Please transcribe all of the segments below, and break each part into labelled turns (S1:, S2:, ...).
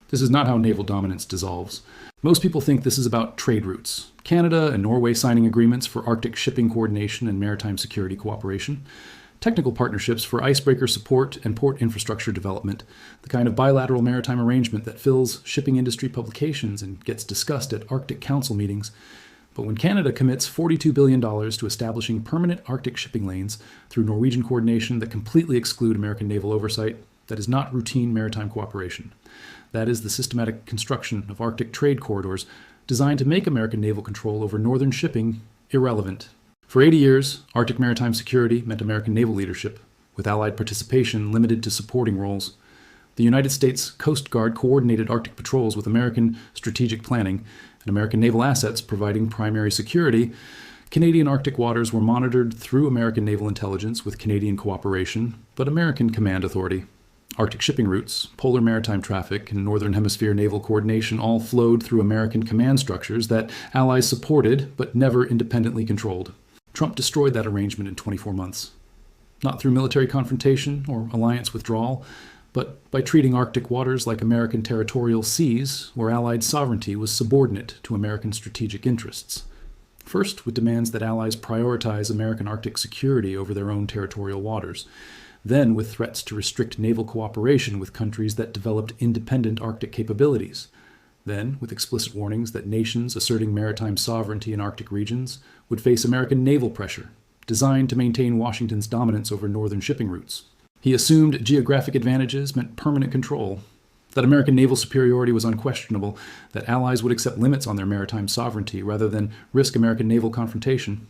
S1: This is not how naval dominance dissolves. Most people think this is about trade routes. Canada and Norway signing agreements for Arctic shipping coordination and maritime security cooperation. Technical partnerships for icebreaker support and port infrastructure development, the kind of bilateral maritime arrangement that fills shipping industry publications and gets discussed at Arctic Council meetings. But when Canada commits $42 billion to establishing permanent Arctic shipping lanes through Norwegian coordination that completely exclude American naval oversight, that is not routine maritime cooperation. That is the systematic construction of Arctic trade corridors designed to make American naval control over northern shipping irrelevant. For 80 years, Arctic maritime security meant American naval leadership, with Allied participation limited to supporting roles. The United States Coast Guard coordinated Arctic patrols with American strategic planning, and American naval assets providing primary security. Canadian Arctic waters were monitored through American naval intelligence with Canadian cooperation, but American command authority. Arctic shipping routes, polar maritime traffic, and Northern Hemisphere naval coordination all flowed through American command structures that Allies supported but never independently controlled. Trump destroyed that arrangement in 24 months. Not through military confrontation or alliance withdrawal, but by treating Arctic waters like American territorial seas where Allied sovereignty was subordinate to American strategic interests. First, with demands that Allies prioritize American Arctic security over their own territorial waters. Then with threats to restrict naval cooperation with countries that developed independent Arctic capabilities. Then with explicit warnings that nations asserting maritime sovereignty in Arctic regions would face American naval pressure, designed to maintain Washington's dominance over northern shipping routes. He assumed geographic advantages meant permanent control, that American naval superiority was unquestionable, that Allies would accept limits on their maritime sovereignty rather than risk American naval confrontation.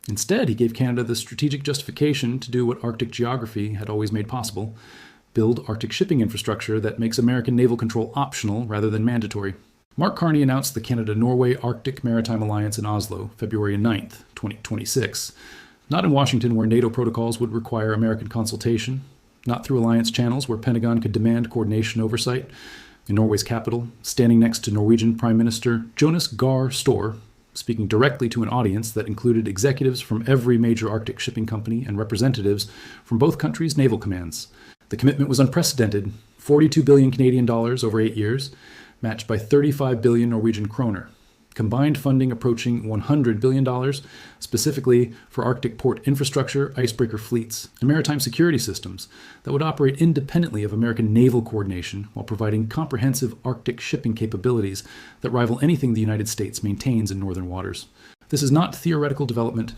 S1: Instead, he gave Canada the strategic justification to do what Arctic geography had always made possible, build Arctic shipping infrastructure that makes American naval control optional rather than mandatory. Mark Carney announced the Canada-Norway Arctic Maritime Alliance in Oslo, February 9, 2026. Not in Washington, where NATO protocols would require American consultation, not through alliance channels where Pentagon could demand coordination oversight. In Norway's capital, standing next to Norwegian Prime Minister Jonas Gahr Store, speaking directly to an audience that included executives from every major Arctic shipping company and representatives from both countries' naval commands. The commitment was unprecedented, 42 billion Canadian dollars over 8 years, matched by 35 billion Norwegian kroner. Combined funding approaching $100 billion, specifically for Arctic port infrastructure, icebreaker fleets, and maritime security systems that would operate independently of American naval coordination while providing comprehensive Arctic shipping capabilities that rival anything the United States maintains in northern waters. This is not theoretical development.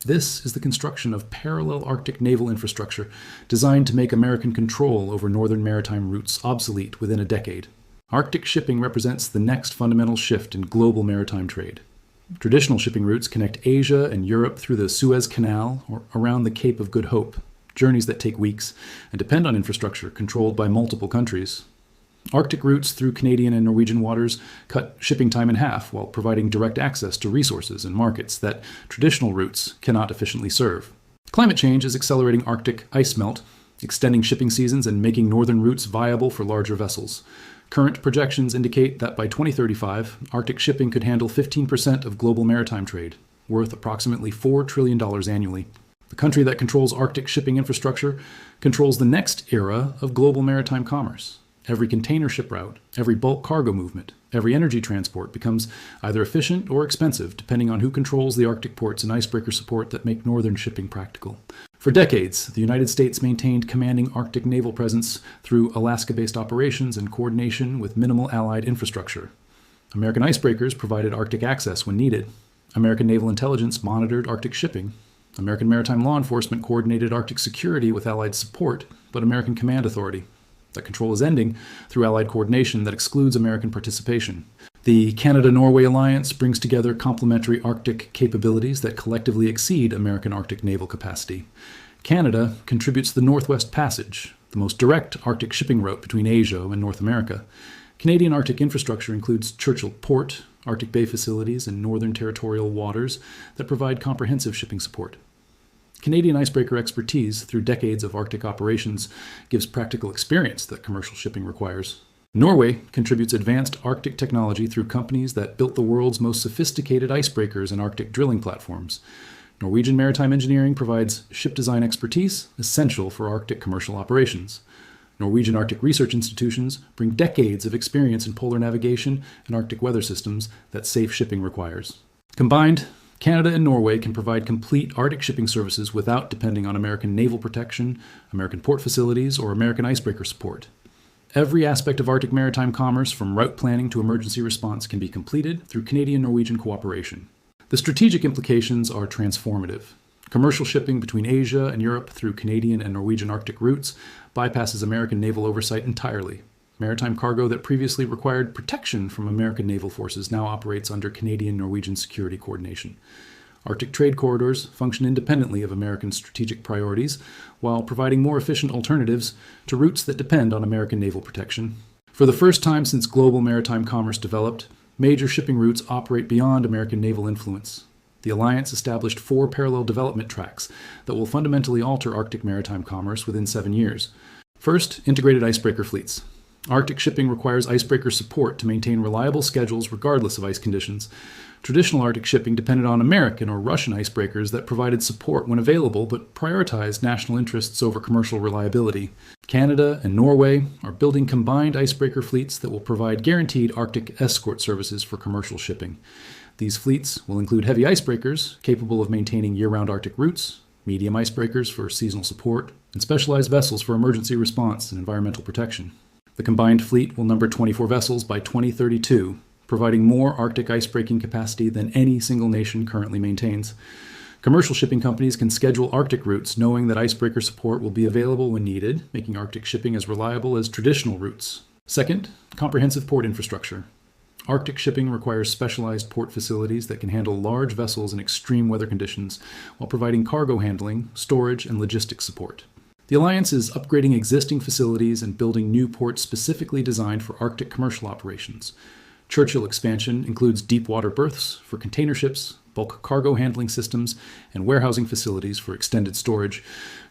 S1: This is the construction of parallel Arctic naval infrastructure designed to make American control over northern maritime routes obsolete within a decade. Arctic shipping represents the next fundamental shift in global maritime trade. Traditional shipping routes connect Asia and Europe through the Suez Canal or around the Cape of Good Hope, journeys that take weeks and depend on infrastructure controlled by multiple countries. Arctic routes through Canadian and Norwegian waters cut shipping time in half while providing direct access to resources and markets that traditional routes cannot efficiently serve. Climate change is accelerating Arctic ice melt, extending shipping seasons and making northern routes viable for larger vessels. Current projections indicate that by 2035, Arctic shipping could handle 15% of global maritime trade, worth approximately $4 trillion annually. The country that controls Arctic shipping infrastructure controls the next era of global maritime commerce. Every container ship route, every bulk cargo movement, every energy transport becomes either efficient or expensive, depending on who controls the Arctic ports and icebreaker support that make northern shipping practical. For decades, the United States maintained commanding Arctic naval presence through Alaska-based operations and coordination with minimal Allied infrastructure. American icebreakers provided Arctic access when needed. American naval intelligence monitored Arctic shipping. American maritime law enforcement coordinated Arctic security with Allied support, but American command authority. That control is ending through Allied coordination that excludes American participation. The Canada-Norway alliance brings together complementary Arctic capabilities that collectively exceed American Arctic naval capacity. Canada contributes the Northwest Passage, the most direct Arctic shipping route between Asia and North America. Canadian Arctic infrastructure includes Churchill Port, Arctic Bay facilities, and northern territorial waters that provide comprehensive shipping support. Canadian icebreaker expertise through decades of Arctic operations gives practical experience that commercial shipping requires. Norway contributes advanced Arctic technology through companies that built the world's most sophisticated icebreakers and Arctic drilling platforms. Norwegian maritime engineering provides ship design expertise essential for Arctic commercial operations. Norwegian Arctic research institutions bring decades of experience in polar navigation and Arctic weather systems that safe shipping requires. Combined, Canada and Norway can provide complete Arctic shipping services without depending on American naval protection, American port facilities, or American icebreaker support. Every aspect of Arctic maritime commerce, from route planning to emergency response, can be completed through Canadian-Norwegian cooperation. The strategic implications are transformative. Commercial shipping between Asia and Europe through Canadian and Norwegian Arctic routes bypasses American naval oversight entirely. Maritime cargo that previously required protection from American naval forces now operates under Canadian-Norwegian security coordination. Arctic trade corridors function independently of American strategic priorities, while providing more efficient alternatives to routes that depend on American naval protection. For the first time since global maritime commerce developed, major shipping routes operate beyond American naval influence. The alliance established 4 parallel development tracks that will fundamentally alter Arctic maritime commerce within 7 years. First, integrated icebreaker fleets. Arctic shipping requires icebreaker support to maintain reliable schedules regardless of ice conditions. Traditional Arctic shipping depended on American or Russian icebreakers that provided support when available but prioritized national interests over commercial reliability. Canada and Norway are building combined icebreaker fleets that will provide guaranteed Arctic escort services for commercial shipping. These fleets will include heavy icebreakers capable of maintaining year-round Arctic routes, medium icebreakers for seasonal support, and specialized vessels for emergency response and environmental protection. The combined fleet will number 24 vessels by 2032, providing more Arctic icebreaking capacity than any single nation currently maintains. Commercial shipping companies can schedule Arctic routes knowing that icebreaker support will be available when needed, making Arctic shipping as reliable as traditional routes. Second, comprehensive port infrastructure. Arctic shipping requires specialized port facilities that can handle large vessels in extreme weather conditions while providing cargo handling, storage, and logistics support. The Alliance is upgrading existing facilities and building new ports specifically designed for Arctic commercial operations. Churchill expansion includes deep water berths for container ships, bulk cargo handling systems, and warehousing facilities for extended storage.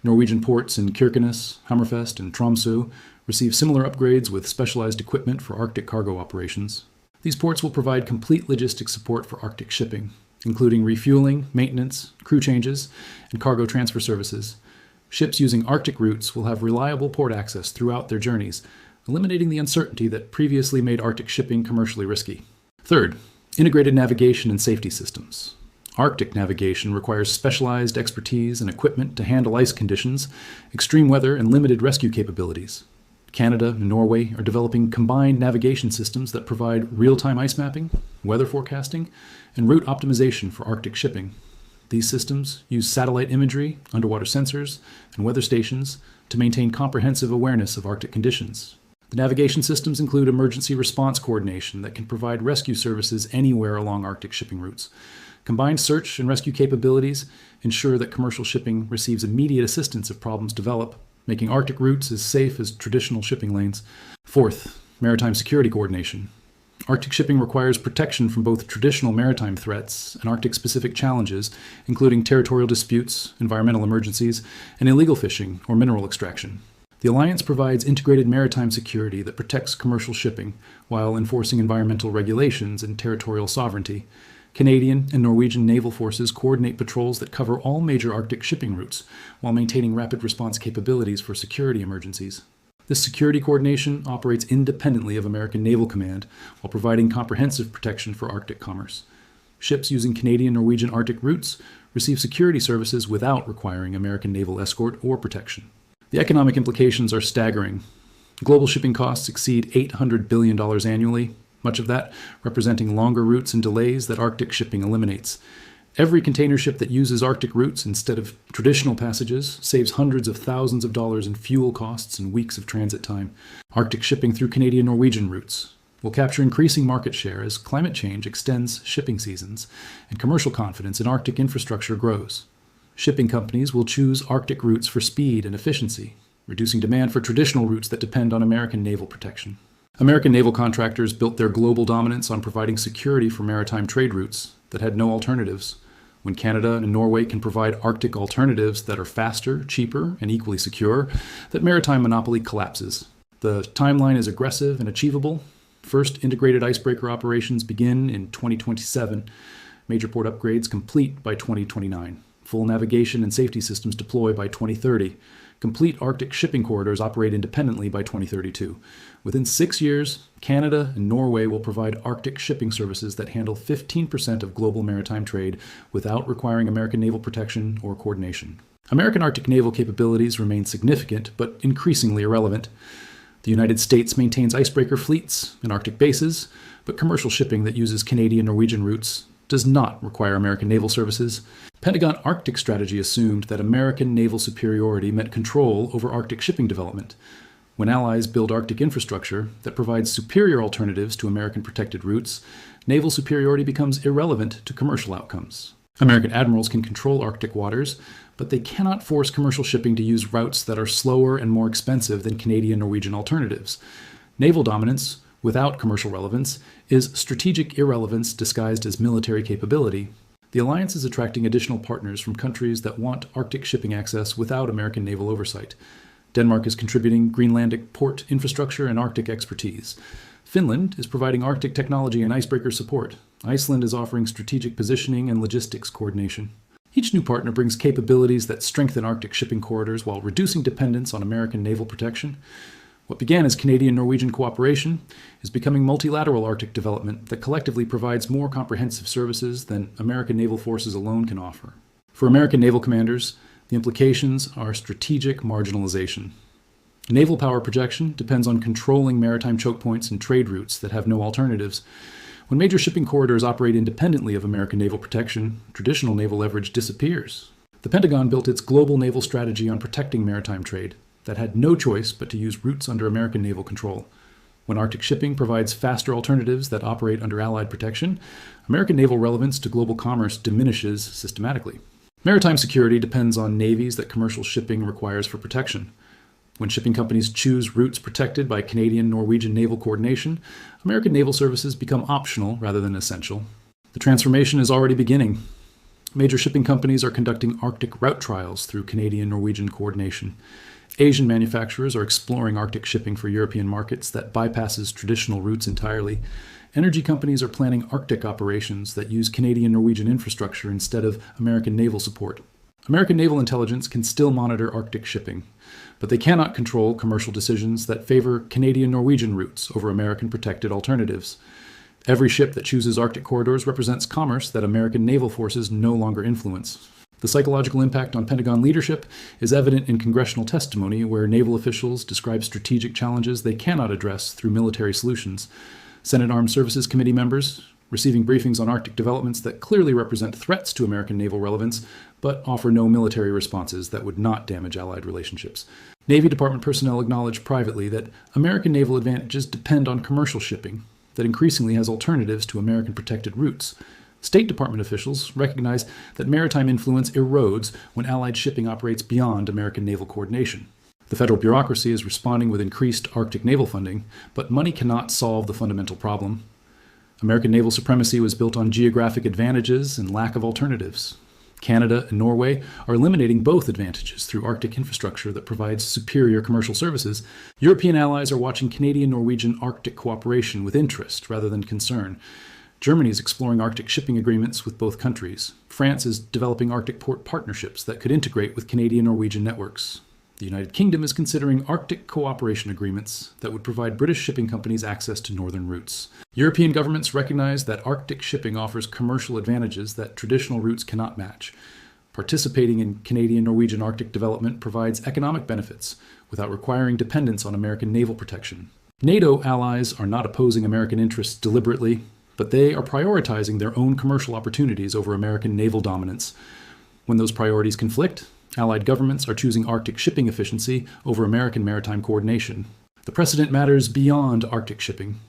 S1: Norwegian ports in Kirkenes, Hammerfest, and Tromsø receive similar upgrades with specialized equipment for Arctic cargo operations. These ports will provide complete logistics support for Arctic shipping, including refueling, maintenance, crew changes, and cargo transfer services. Ships using Arctic routes will have reliable port access throughout their journeys, eliminating the uncertainty that previously made Arctic shipping commercially risky. Third, integrated navigation and safety systems. Arctic navigation requires specialized expertise and equipment to handle ice conditions, extreme weather, and limited rescue capabilities. Canada and Norway are developing combined navigation systems that provide real-time ice mapping, weather forecasting, and route optimization for Arctic shipping. These systems use satellite imagery, underwater sensors, and weather stations to maintain comprehensive awareness of Arctic conditions. The navigation systems include emergency response coordination that can provide rescue services anywhere along Arctic shipping routes. Combined search and rescue capabilities ensure that commercial shipping receives immediate assistance if problems develop, making Arctic routes as safe as traditional shipping lanes. Fourth, maritime security coordination. Arctic shipping requires protection from both traditional maritime threats and Arctic-specific challenges, including territorial disputes, environmental emergencies, and illegal fishing or mineral extraction. The Alliance provides integrated maritime security that protects commercial shipping while enforcing environmental regulations and territorial sovereignty. Canadian and Norwegian naval forces coordinate patrols that cover all major Arctic shipping routes while maintaining rapid response capabilities for security emergencies. This security coordination operates independently of American Naval Command while providing comprehensive protection for Arctic commerce. Ships using Canadian-Norwegian Arctic routes receive security services without requiring American naval escort or protection. The economic implications are staggering. Global shipping costs exceed $800 billion annually, much of that representing longer routes and delays that Arctic shipping eliminates. Every container ship that uses Arctic routes instead of traditional passages saves hundreds of thousands of dollars in fuel costs and weeks of transit time. Arctic shipping through Canadian-Norwegian routes will capture increasing market share as climate change extends shipping seasons and commercial confidence in Arctic infrastructure grows. Shipping companies will choose Arctic routes for speed and efficiency, reducing demand for traditional routes that depend on American naval protection. American naval contractors built their global dominance on providing security for maritime trade routes that had no alternatives. When Canada and Norway can provide Arctic alternatives that are faster, cheaper, and equally secure, that maritime monopoly collapses. The timeline is aggressive and achievable. First integrated icebreaker operations begin in 2027, major port upgrades complete by 2029. full navigation and safety systems deploy by 2030. Complete Arctic shipping corridors operate independently by 2032. Within 6 years, Canada and Norway will provide Arctic shipping services that handle 15% of global maritime trade without requiring American naval protection or coordination. American Arctic naval capabilities remain significant, but increasingly irrelevant. The United States maintains icebreaker fleets and Arctic bases, but commercial shipping that uses Canadian-Norwegian routes does not require American naval services. Pentagon Arctic strategy assumed that American naval superiority meant control over Arctic shipping development. When allies build Arctic infrastructure that provides superior alternatives to American protected routes, naval superiority becomes irrelevant to commercial outcomes. American admirals can control Arctic waters, but they cannot force commercial shipping to use routes that are slower and more expensive than Canadian-Norwegian alternatives. Naval dominance, without commercial relevance, is strategic irrelevance disguised as military capability. The alliance is attracting additional partners from countries that want Arctic shipping access without American naval oversight. Denmark is contributing Greenlandic port infrastructure and Arctic expertise. Finland is providing Arctic technology and icebreaker support. Iceland is offering strategic positioning and logistics coordination. Each new partner brings capabilities that strengthen Arctic shipping corridors while reducing dependence on American naval protection. What began as Canadian-Norwegian cooperation is becoming multilateral Arctic development that collectively provides more comprehensive services than American naval forces alone can offer. For American naval commanders, the implications are strategic marginalization. Naval power projection depends on controlling maritime choke points and trade routes that have no alternatives. When major shipping corridors operate independently of American naval protection, traditional naval leverage disappears. The Pentagon built its global naval strategy on protecting maritime trade that had no choice but to use routes under American naval control. When Arctic shipping provides faster alternatives that operate under Allied protection, American naval relevance to global commerce diminishes systematically. Maritime security depends on navies that commercial shipping requires for protection. When shipping companies choose routes protected by Canadian-Norwegian naval coordination, American naval services become optional rather than essential. The transformation is already beginning. Major shipping companies are conducting Arctic route trials through Canadian-Norwegian coordination. Asian manufacturers are exploring Arctic shipping for European markets that bypasses traditional routes entirely. Energy companies are planning Arctic operations that use Canadian-Norwegian infrastructure instead of American naval support. American naval intelligence can still monitor Arctic shipping, but they cannot control commercial decisions that favor Canadian-Norwegian routes over American protected alternatives. Every ship that chooses Arctic corridors represents commerce that American naval forces no longer influence. The psychological impact on Pentagon leadership is evident in congressional testimony where naval officials describe strategic challenges they cannot address through military solutions. Senate Armed Services Committee members receiving briefings on Arctic developments that clearly represent threats to American naval relevance, but offer no military responses that would not damage Allied relationships. Navy Department personnel acknowledge privately that American naval advantages depend on commercial shipping that increasingly has alternatives to American protected routes. State Department officials recognize that maritime influence erodes when Allied shipping operates beyond American naval coordination. The federal bureaucracy is responding with increased Arctic naval funding, but money cannot solve the fundamental problem. American naval supremacy was built on geographic advantages and lack of alternatives. Canada and Norway are eliminating both advantages through Arctic infrastructure that provides superior commercial services. European allies are watching Canadian-Norwegian Arctic cooperation with interest rather than concern. Germany is exploring Arctic shipping agreements with both countries. France is developing Arctic port partnerships that could integrate with Canadian-Norwegian networks. The United Kingdom is considering Arctic cooperation agreements that would provide British shipping companies access to northern routes. European governments recognize that Arctic shipping offers commercial advantages that traditional routes cannot match. Participating in Canadian-Norwegian Arctic development provides economic benefits without requiring dependence on American naval protection. NATO allies are not opposing American interests deliberately, but they are prioritizing their own commercial opportunities over American naval dominance. When those priorities conflict, Allied governments are choosing Arctic shipping efficiency over American maritime coordination. The precedent matters beyond Arctic shipping.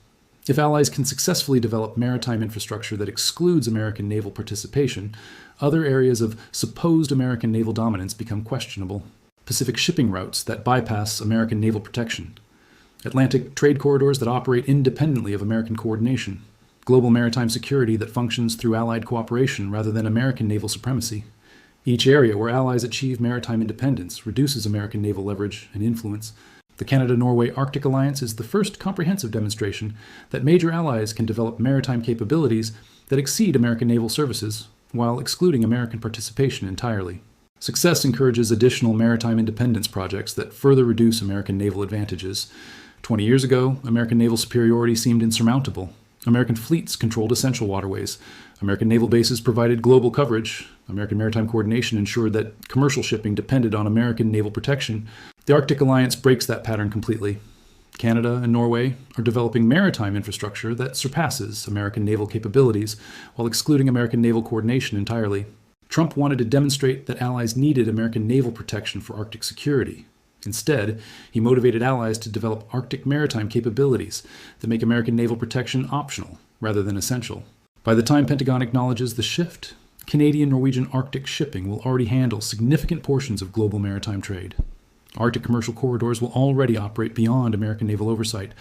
S1: If allies can successfully develop maritime infrastructure that excludes American naval participation, other areas of supposed American naval dominance become questionable. Pacific shipping routes that bypass American naval protection. Atlantic trade corridors that operate independently of American coordination. Global maritime security that functions through Allied cooperation rather than American naval supremacy. Each area where allies achieve maritime independence reduces American naval leverage and influence. The Canada-Norway Arctic Alliance is the first comprehensive demonstration that major allies can develop maritime capabilities that exceed American naval services while excluding American participation entirely. Success encourages additional maritime independence projects that further reduce American naval advantages. 20 years ago, American naval superiority seemed insurmountable. American fleets controlled essential waterways. American naval bases provided global coverage. American maritime coordination ensured that commercial shipping depended on American naval protection. The Arctic Alliance breaks that pattern completely. Canada and Norway are developing maritime infrastructure that surpasses American naval capabilities while excluding American naval coordination entirely. Trump wanted to demonstrate that allies needed American naval protection for Arctic security. Instead, he motivated allies to develop Arctic maritime capabilities that make American naval protection optional rather than essential. By the time Pentagon acknowledges the shift, Canadian-Norwegian Arctic shipping will already handle significant portions of global maritime trade. Arctic commercial corridors will already operate beyond American naval oversight.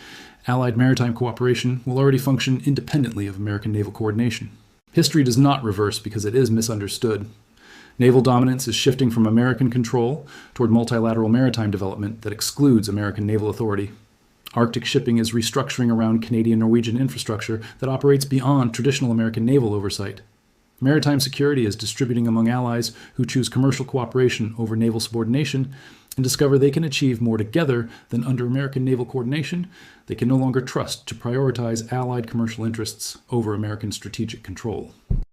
S1: Allied maritime cooperation will already function independently of American naval coordination. History does not reverse because it is misunderstood. Naval dominance is shifting from American control toward multilateral maritime development that excludes American naval authority. Arctic shipping is restructuring around Canadian-Norwegian infrastructure that operates beyond traditional American naval oversight. Maritime security is distributing among allies who choose commercial cooperation over naval subordination and discover they can achieve more together than under American naval coordination. They can no longer trust to prioritize Allied commercial interests over American strategic control.